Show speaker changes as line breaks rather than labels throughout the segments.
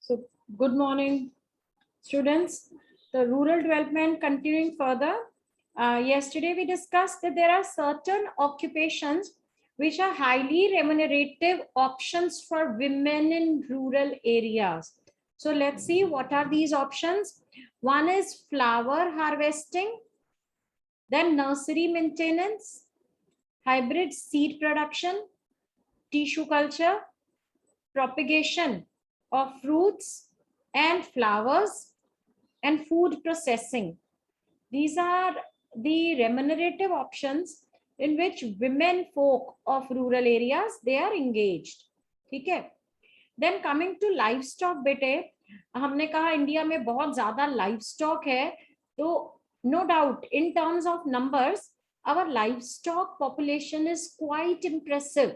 So, good morning, students. The rural development continuing further. Yesterday we discussed that there are certain occupations which are highly remunerative options for women in rural areas. So let's see what are these options. One is flower harvesting, then nursery maintenance, hybrid seed production, tissue culture, propagation of fruits and flowers, and food processing. These are the remunerative options in which women folk of rural areas they are engaged. ठीक है. Then coming to livestock बेटे, हमने कहा India में बहुत ज्यादा livestock है, तो no doubt in terms of numbers our livestock population is quite impressive,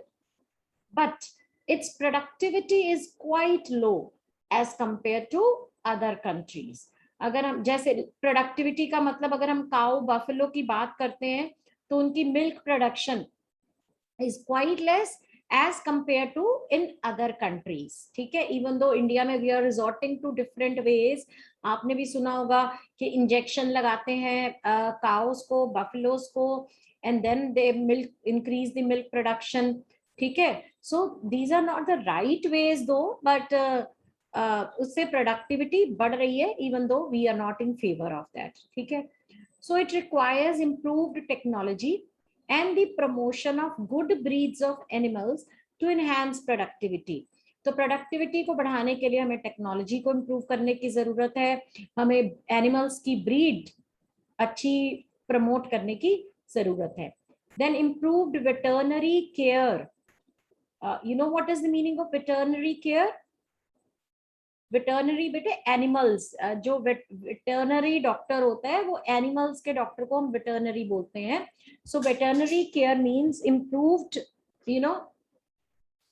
but its productivity is quite low as compared to other countries. अगर हम जैसे प्रोडक्टिविटी का मतलब अगर हम काउ बफेलो की बात करते हैं तो उनकी milk production is quite less as compared to in other countries. ठीक है. Even though इंडिया में we are resorting to different ways. आपने भी सुना होगा कि इंजेक्शन लगाते हैं काउस को, बफेलोस को, and then they milk increase the milk production. ठीक है. So these are not the right ways though, but उससे प्रोडक्टिविटी बढ़ रही है, even though we are not in favor of that. ठीक है. So it requires improved technology and the promotion of good breeds of animals to enhance productivity. तो productivity को बढ़ाने के लिए हमें टेक्नोलॉजी को इम्प्रूव करने की जरूरत है, हमें एनिमल्स की ब्रीड अच्छी प्रमोट करने की जरूरत है. Then improved veterinary care. You know what is the meaning of veterinary care? Veterinary बेटे एनिमल्स, जो वेटरनरी डॉक्टर होता है वो एनिमल्स के डॉक्टर को हम वेटरनरी बोलते हैं. So veterinary care means improved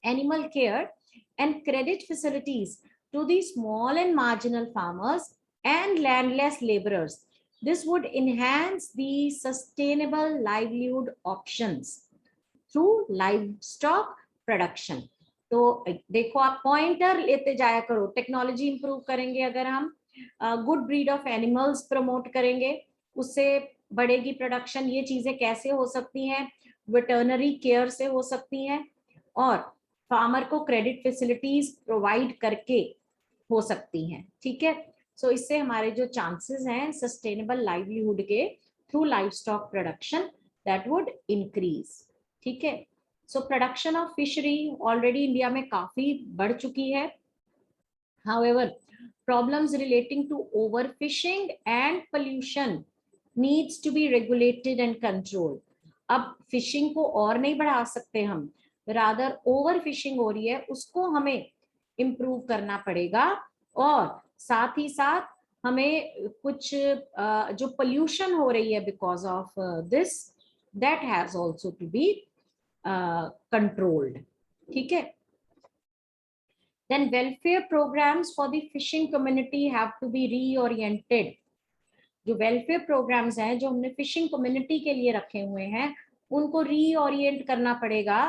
animal care and credit facilities to the small and marginal farmers and landless labourers. This would enhance the sustainable livelihood options through livestock production. तो देखो आप pointer लेते जाया करो. Technology improve करेंगे अगर हम, good breed of animals promote करेंगे, उससे बढ़ेगी प्रोडक्शन. ये चीजें कैसे हो सकती हैं? वेटरनरी केयर से हो सकती हैं और फार्मर को क्रेडिट फैसिलिटीज प्रोवाइड करके हो सकती हैं. ठीक है. सो इससे हमारे जो चांसेस हैं सस्टेनेबल लाइवलीहुड के through livestock production that would increase. ठीक है. So production of fishery already India में काफी बढ़ चुकी है. However, problems relating to overfishing and pollution needs to be regulated and controlled. अब फिशिंग को और नहीं बढ़ा सकते हम, रादर ओवर फिशिंग हो रही है, उसको हमें इम्प्रूव करना पड़ेगा. और साथ ही साथ हमें कुछ जो पोल्यूशन हो रही है because of this, that has also to be controlled. ठीक है. Then welfare programs for the fishing community have to be reoriented. जो welfare programs हैं जो हमने fishing community के लिए रखे हुए हैं उनको reorient करना पड़ेगा.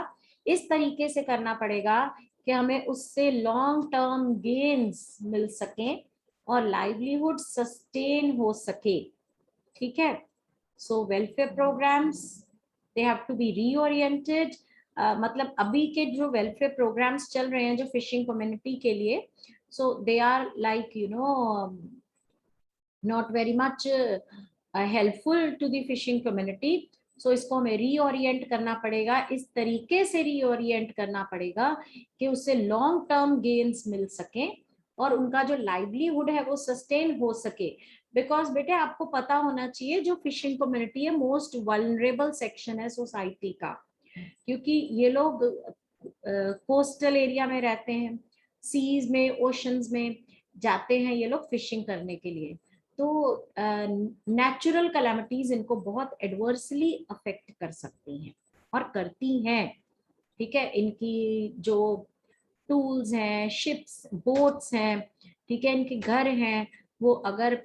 इस तरीके से करना पड़ेगा कि हमें उससे long term gains मिल सके और livelihood sustain हो सके. ठीक है. So welfare programs they have to be reoriented. मतलब अभी के जो वेलफेयर प्रोग्राम्स चल रहे हैं जो फिशिंग कम्युनिटी के लिए, so they are like not very much helpful to the fishing community. So इसको हमें रीओरिएंट करना पड़ेगा, इस तरीके से रीओरिएंट करना पड़ेगा कि उससे लॉन्ग टर्म गेन्स मिल सके और उनका जो लाइवलीहुड है वो सस्टेन हो सके. बिकॉज बेटे आपको पता होना चाहिए जो फिशिंग कम्युनिटी है मोस्ट वल्नरेबल सेक्शन है सोसाइटी का, क्योंकि ये लोग कोस्टल एरिया में रहते हैं, सीज में, ओशंस में जाते हैं ये लोग फिशिंग करने के लिए. तो नेचुरल कैलामिटीज इनको बहुत एडवर्सली अफेक्ट कर सकती हैं और करती हैं. ठीक है. इनकी जो टूल्स हैं, शिप्स, बोट्स हैं, ठीक है, इनके घर हैं, वो अगर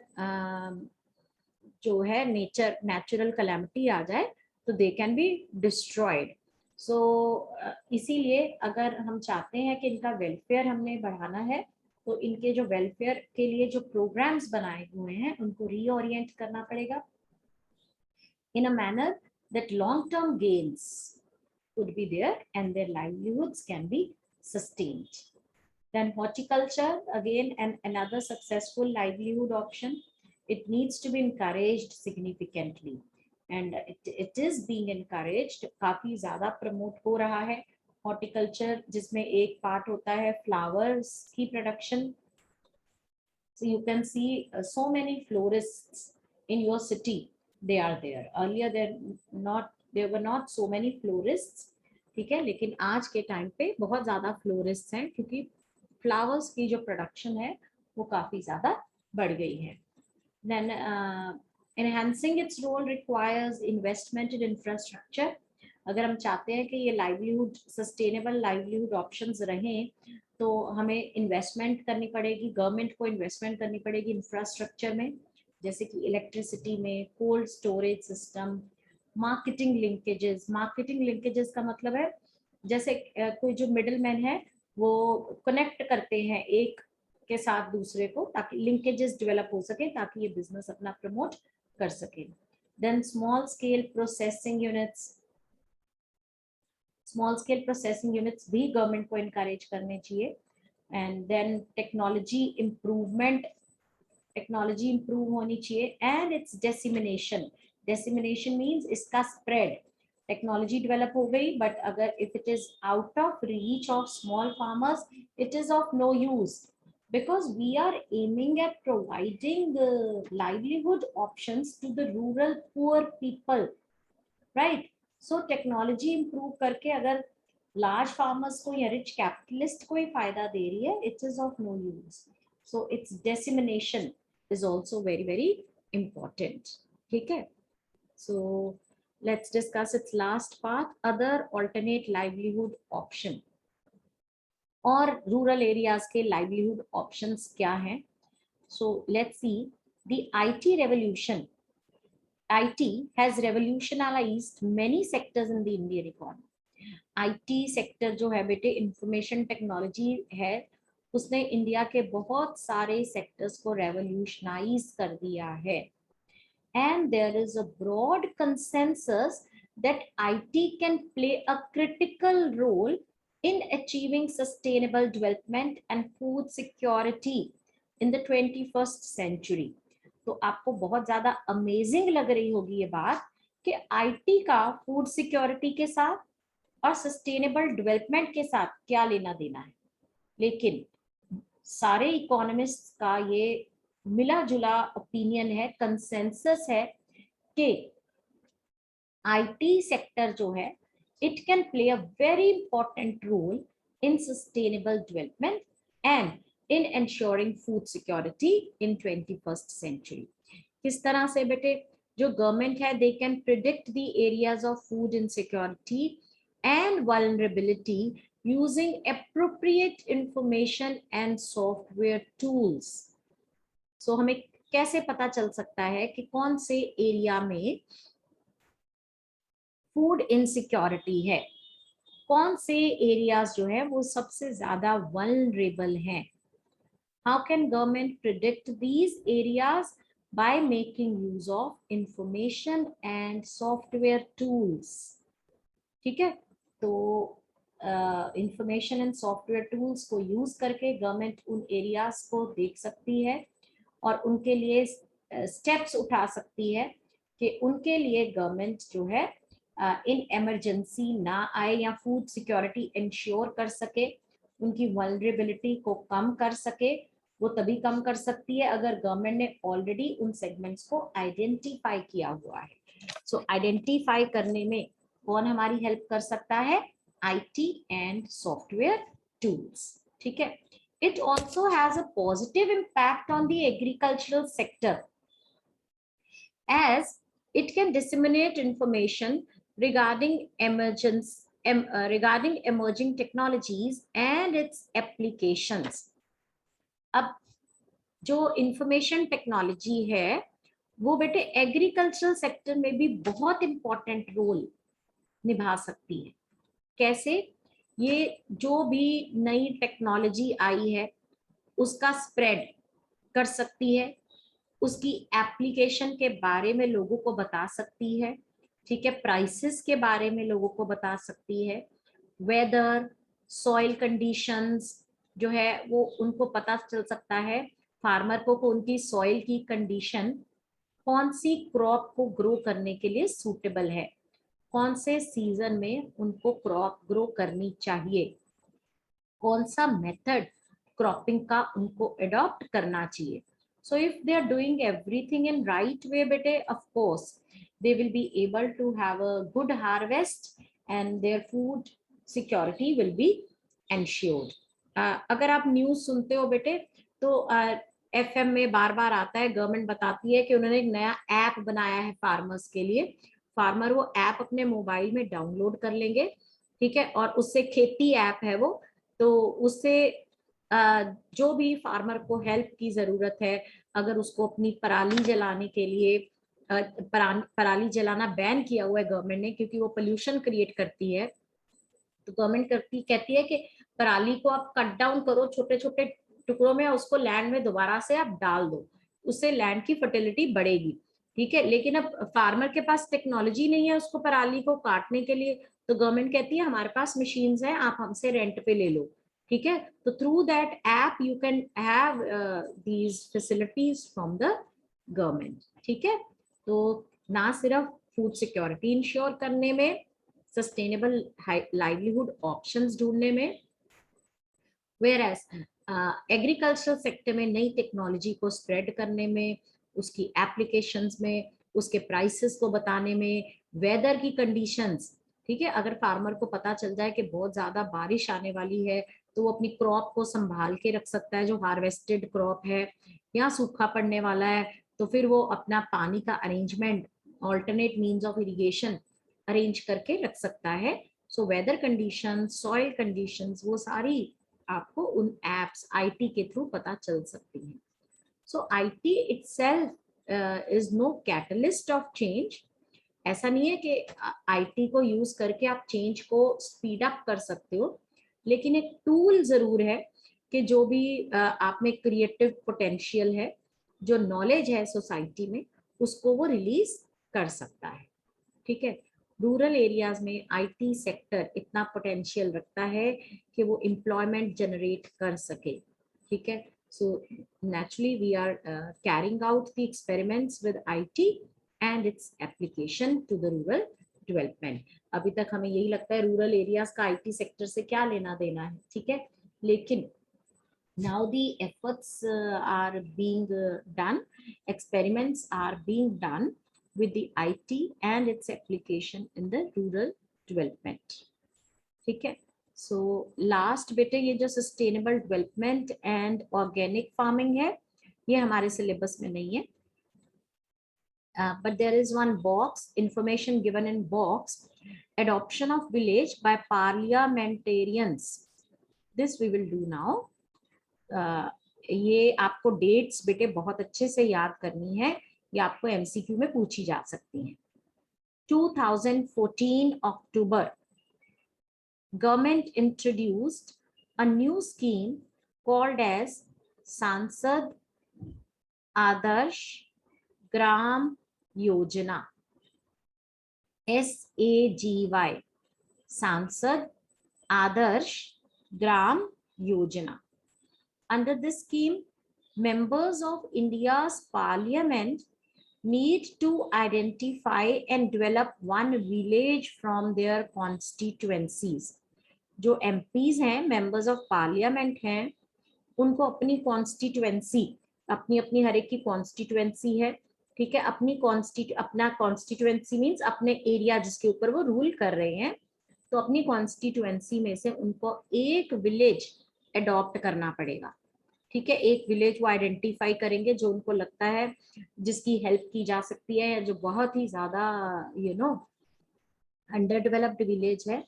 जो है नेचुरल कैलामिटी आ जाए तो दे कैन बी डिस्ट्रॉयड. सो इसीलिए अगर हम चाहते हैं कि इनका वेलफेयर हमने बढ़ाना है तो इनके जो वेलफेयर के लिए जो प्रोग्राम्स बनाए हुए हैं उनको रीओरिएंट करना पड़ेगा in a manner that long-term gains would be there and their livelihoods can be sustained. Then horticulture, again, another successful livelihood option. It needs to be encouraged significantly. And it is being encouraged. काफी ज़्यादा promote हो रहा है horticulture, जिसमें एक part होता है flowers की production. So you can see so many florists in your city. They are there. Earlier there were not so many florists. ठीक है, लेकिन आज के टाइम पे बहुत ज्यादा फ्लोरिस्ट हैं क्योंकि फ्लावर्स की जो प्रोडक्शन है वो काफी ज्यादा बढ़ गई है. Then enhancing its role requires investment in infrastructure. अगर हम चाहते हैं कि ये लाइवलीहुड सस्टेनेबल लाइवलीहुड ऑप्शंस रहें तो हमें इन्वेस्टमेंट करनी पड़ेगी, गवर्नमेंट को इन्वेस्टमेंट करनी पड़ेगी इंफ्रास्ट्रक्चर में, जैसे कि इलेक्ट्रिसिटी में, cold storage system, marketing linkages का मतलब है जैसे कोई जो मिडिल मैन है वो कनेक्ट करते हैं एक के साथ दूसरे को ताकि लिंकेजेस डेवलप हो सके ताकि ये बिजनेस अपना प्रमोट कर सके. Then small scale processing units भी गवर्नमेंट को इनकरेज करने चाहिए. एंड देन टेक्नोलॉजी इंप्रूव होनी चाहिए एंड इट्स डेसिमिनेशन मीन्स इसका स्प्रेड. टेक्नोलॉजी डेवलप हो गई बट अगर if it is out of reach of small farmers it is of no use because we are aiming at providing livelihood options to the rural poor people, right? So technology improve करके अगर large farmers को या rich capitalist को ही फायदा दे रही है, it is of no use. So its dissemination is also very very important. ठीक है? So let's discuss its last part, other alternate livelihood option. और रूरल एरियाज के लाइवलीहुड ऑप्शंस क्या हैं. So let's see the IT revolution. IT has revolutionised many sectors in the Indian economy. IT sector जो है बेटे information technology है, उसने India के बहुत सारे सेक्टर्स को रेवोल्यूशनाइज कर दिया है. And there is a broad consensus that IT can play a critical role in achieving sustainable development and food security in the 21st century. तो आपको बहुत ज्यादा अमेजिंग लग रही होगी ये बात कि आईटी का फूड सिक्योरिटी के साथ और सस्टेनेबल डेवलपमेंट के साथ क्या लेना देना है, लेकिन सारे इकोनॉमिस्ट का ये मिला जुला ओपिनियन है, कंसेंसस है कि आईटी सेक्टर जो है it can play a very important role in sustainable development and in ensuring food security in 21st century. किस तरह से बेटे, जो गवर्नमेंट है they can predict the areas of food insecurity and vulnerability using appropriate information and software tools. So हमें कैसे पता चल सकता है कि कौन से एरिया में फूड इनसिक्योरिटी है, कौन से एरियाज जो है वो सबसे ज्यादा वल्नरेबल हैं. How can government predict these areas? By making use of information and software tools. ठीक है, तो इंफॉर्मेशन एंड सॉफ्टवेयर टूल्स को यूज करके गवर्नमेंट उन एरियाज को देख सकती है और उनके लिए स्टेप्स उठा सकती है कि उनके लिए गवर्नमेंट जो है इन इमरजेंसी ना आए या फूड सिक्योरिटी इंश्योर कर सके, उनकी वल्नरेबिलिटी को कम कर सके. वो तभी कम कर सकती है अगर गवर्नमेंट ने ऑलरेडी उन सेगमेंट्स को आइडेंटिफाई किया हुआ है. सो आइडेंटिफाई करने में कौन हमारी हेल्प कर सकता है? IT and software tools. ठीक है. It also has a positive impact on the agricultural sector as it can disseminate information regarding regarding emerging technologies and its applications. अब जो इंफॉर्मेशन टेक्नोलॉजी है वो बेटे एग्रीकल्चरल सेक्टर में भी बहुत इंपॉर्टेंट रोल निभा सकती है. कैसे? ये जो भी नई टेक्नोलॉजी आई है उसका स्प्रेड कर सकती है, उसकी एप्लीकेशन के बारे में लोगों को बता सकती है, ठीक है, प्राइसेस के बारे में लोगों को बता सकती है, वेदर, सॉइल कंडीशंस जो है वो उनको पता चल सकता है, फार्मर को उनकी सॉइल की कंडीशन कौन सी क्रॉप को ग्रो करने के लिए सूटेबल है, कौन से सीजन में उनको क्रॉप ग्रो करनी चाहिए, कौन सा मेथड क्रॉपिंग का उनको अडॉप्ट करना चाहिए. So if they are doing everything in right way, bete, of course they will be able to have a good harvest and their food security will be ensured. अगर आप news सुनते हो बेटे तो एफएम में बार बार आता है, गवर्नमेंट बताती है कि उन्होंने एक नया ऐप बनाया है फार्मर्स के लिए. फार्मर वो ऐप अपने मोबाइल में डाउनलोड कर लेंगे, ठीक है, और उससे खेती ऐप है वो, तो उससे जो भी फार्मर को हेल्प की जरूरत है, अगर उसको अपनी पराली जलाने के लिए, पराली जलाना बैन किया हुआ है गवर्नमेंट ने क्योंकि वो पोल्यूशन क्रिएट करती है, तो गवर्नमेंट कहती है कि पराली को आप कट डाउन करो छोटे छोटे टुकड़ों में, उसको लैंड में दोबारा से आप डाल दो, उससे लैंड की फर्टिलिटी बढ़ेगी, ठीक है. लेकिन अब फार्मर के पास टेक्नोलॉजी नहीं है उसको पराली को काटने के लिए, तो गवर्नमेंट कहती है हमारे पास मशीन्स हैं, आप हमसे रेंट पे ले लो, ठीक है. तो through that app you can have these facilities from the government, ठीक है. तो ना सिर्फ फूड सिक्योरिटी इंश्योर करने में, सस्टेनेबल लाइवलीहुड ऑप्शंस ढूंढने में, वेयर एज एग्रीकल्चरल सेक्टर में नई टेक्नोलॉजी को स्प्रेड करने में, उसकी एप्लीकेशंस में, उसके प्राइसेस को बताने में, वेदर की कंडीशंस, ठीक है. अगर फार्मर को पता चल जाए कि बहुत ज्यादा बारिश आने वाली है तो वो अपनी क्रॉप को संभाल के रख सकता है, जो हार्वेस्टेड क्रॉप है, या सूखा पड़ने वाला है तो फिर वो अपना पानी का arrangement, alternate means of irrigation arrange करके रख सकता है. So whether condition, soil conditions, वो सारी आपको उन एप्स आईटी के थ्रू पता चल सकती हैं. So IT itself is no catalyst of change. ऐसा नहीं है कि आईटी को यूज करके आप चेंज को स्पीड अप कर सकते हो, लेकिन एक टूल जरूर है कि जो भी आप में क्रिएटिव पोटेंशियल है, जो नॉलेज है सोसाइटी में, उसको वो रिलीज कर सकता है, ठीक है. रूरल एरियाज में आईटी सेक्टर इतना पोटेंशियल रखता है कि वो एम्प्लॉयमेंट जनरेट कर सके, ठीक है. So naturally we are carrying out the experiments with IT and its application to the rural development. अभी तक हमें यही लगता है रूरल एरियाज का आईटी सेक्टर से क्या लेना देना है, ठीक है, लेकिन now the efforts are being done, experiments are being done with the IT and its application in the rural development, ठीक है. सो लास्ट बेटे ये जो sustainable development and organic farming है, ये हमारे सिलेबस में नहीं है, but there is one box, information given in box, adoption of village by parliamentarians. This we will do now. ये आपको डेट्स बेटे बहुत अच्छे से याद करनी है, ये आपको एमसीक्यू में पूछी जा सकती हैं. 2014 October, government introduced a new scheme called as Sansad Adarsh Gram Yojana, SAGY, सांसद Adarsh Gram Yojana. Under this scheme, members of India's parliament need to identify and develop one village from their constituencies. जो MPs हैं, members of parliament हैं, उनको अपनी constituency, अपनी अपनी हर एक की constituency है, ठीक है, अपना constituency means अपने एरिया जिसके ऊपर वो रूल कर रहे हैं, तो अपनी constituency में से उनको एक विलेज अडॉप्ट करना पड़ेगा, ठीक है. एक विलेज वो आइडेंटिफाई करेंगे जो उनको लगता है जिसकी हेल्प की जा सकती है, या जो बहुत ही ज्यादा अंडर डेवलप्ड विलेज है,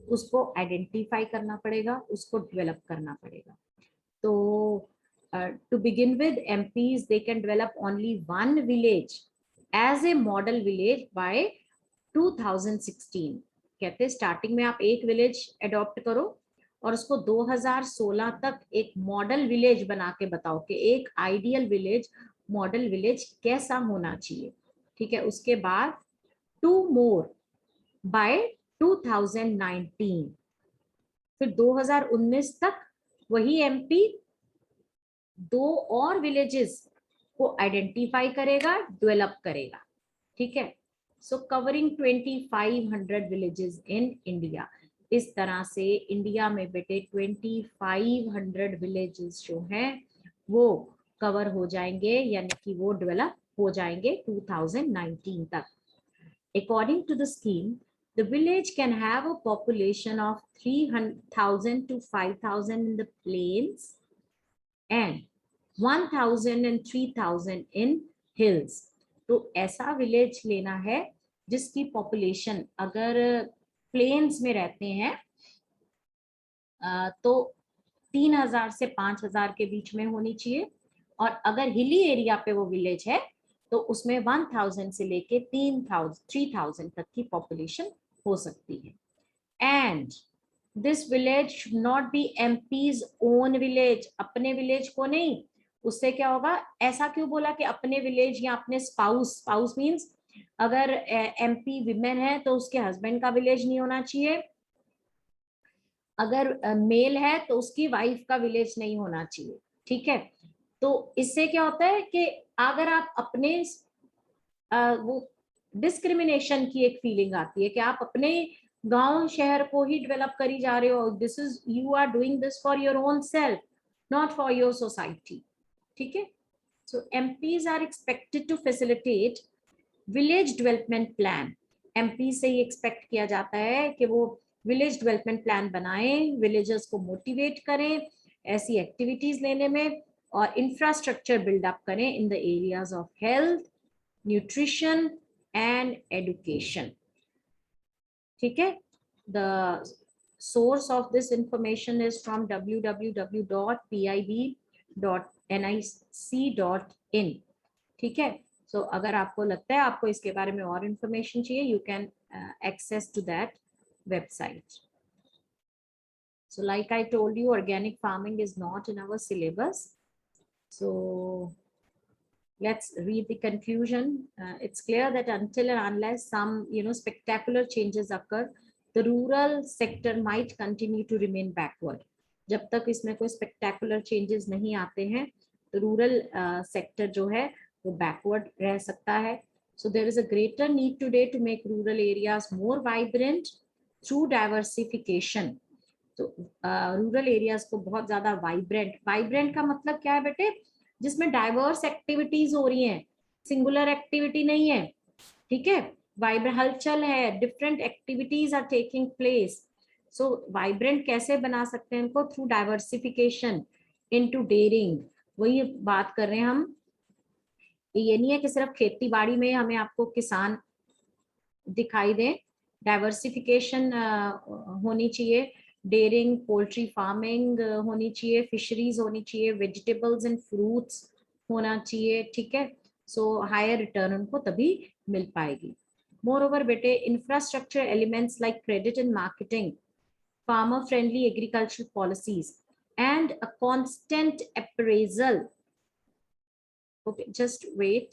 उसको आइडेंटिफाई करना पड़ेगा, उसको डेवलप करना पड़ेगा. तो to begin with, MPs they can develop only one village as a model village by 2016. कहते हैं स्टार्टिंग में आप एक विलेज अडॉप्ट करो और उसको 2016 तक एक मॉडल विलेज बना के बताओ कि एक आइडियल विलेज, मॉडल विलेज कैसा होना चाहिए। ठीक है, उसके बाद 2 more by 2019, फिर 2019 तक वही एमपी 2 और विलेजेस को आइडेंटिफाई करेगा, डेवलप करेगा। ठीक है, सो कवरिंग 2500 विलेजेस इन इंडिया। इस तरह से इंडिया में बेटे 2500 विलेजेस जो हैं वो कवर हो जाएंगे, यानी कि वो डेवलप हो जाएंगे 2019 तक। According to the scheme, the village can have a population of 300,000 to 5,000 in the plains and 1,000 and 3,000 in hills. तो ऐसा विलेज लेना है जिसकी पॉपुलेशन, अगर प्लेन्स में रहते हैं तो 3,000 से 5,000 के बीच में होनी चाहिए, और अगर हिली एरिया पे वो विलेज है तो उसमें 1,000 से लेके 3,000 तक की पॉपुलेशन हो सकती है। And this village should not be MPs own village, अपने विलेज को नहीं। उससे क्या होगा, ऐसा क्यों बोला कि अपने विलेज या अपने स्पाउस मींस अगर एमपी विमेन है तो उसके हस्बैंड का विलेज नहीं होना चाहिए, अगर मेल है तो उसकी वाइफ का विलेज नहीं होना चाहिए। ठीक है, तो इससे क्या होता है कि अगर आप अपने वो डिस्क्रिमिनेशन की एक फीलिंग आती है कि आप अपने गांव शहर को ही डेवलप करी जा रहे हो, this is you are doing this for your own self, not for your society. ठीक है, so MPs are expected to facilitate village development plan. MP से ही एक्सपेक्ट किया जाता है कि वो विलेज डेवलपमेंट प्लान बनाएं, विलेजर्स को मोटिवेट करें ऐसी एक्टिविटीज लेने में, और इंफ्रास्ट्रक्चर बिल्डअप करें in the areas of health, nutrition and education. ठीक है, the source of this information is from www.pib.nic.in। ठीक है, so अगर आपको लगता है आपको इसके बारे में और इंफॉर्मेशन चाहिए, you can access to that website. So like I told you, organic farming is not in our syllabus. So let's read the conclusion. It's clear that until and unless some spectacular changes occur, the rural sector might continue to remain backward. जब तक इसमें कोई spectacular changes नहीं आते हैं तो rural sector जो है वो backward रह सकता है. So there is a greater need today to make rural areas more vibrant through diversification. तो रूरल एरियाज को बहुत ज्यादा वाइब्रेंट का मतलब क्या है बेटे, जिसमें डाइवर्स एक्टिविटीज हो रही हैं, सिंगुलर एक्टिविटी नहीं है। ठीक है, वाइब्रेंट हलचल है, different activities are taking place. So vibrant कैसे बना सकते हैं इनको, थ्रू डाइवर्सिफिकेशन इनटू डेयरिंग। वही बात कर रहे हैं हम, ये नहीं है कि सिर्फ खेती बाड़ी में हमें आपको किसान दिखाई दे, डाइवर्सिफिकेशन होनी चाहिए, डेयरिंग, पोल्ट्री फार्मिंग होनी चाहिए, फिशरीज होनी चाहिए, वेजिटेबल्स एंड फ्रूट्स होना चाहिए। ठीक है, सो हायर रिटर्न उनको तभी मिल पाएगी। मोर बेटे, infrastructure elements like credit and marketing, farmer friendly agricultural policies and a constant appraisal. Okay, just wait.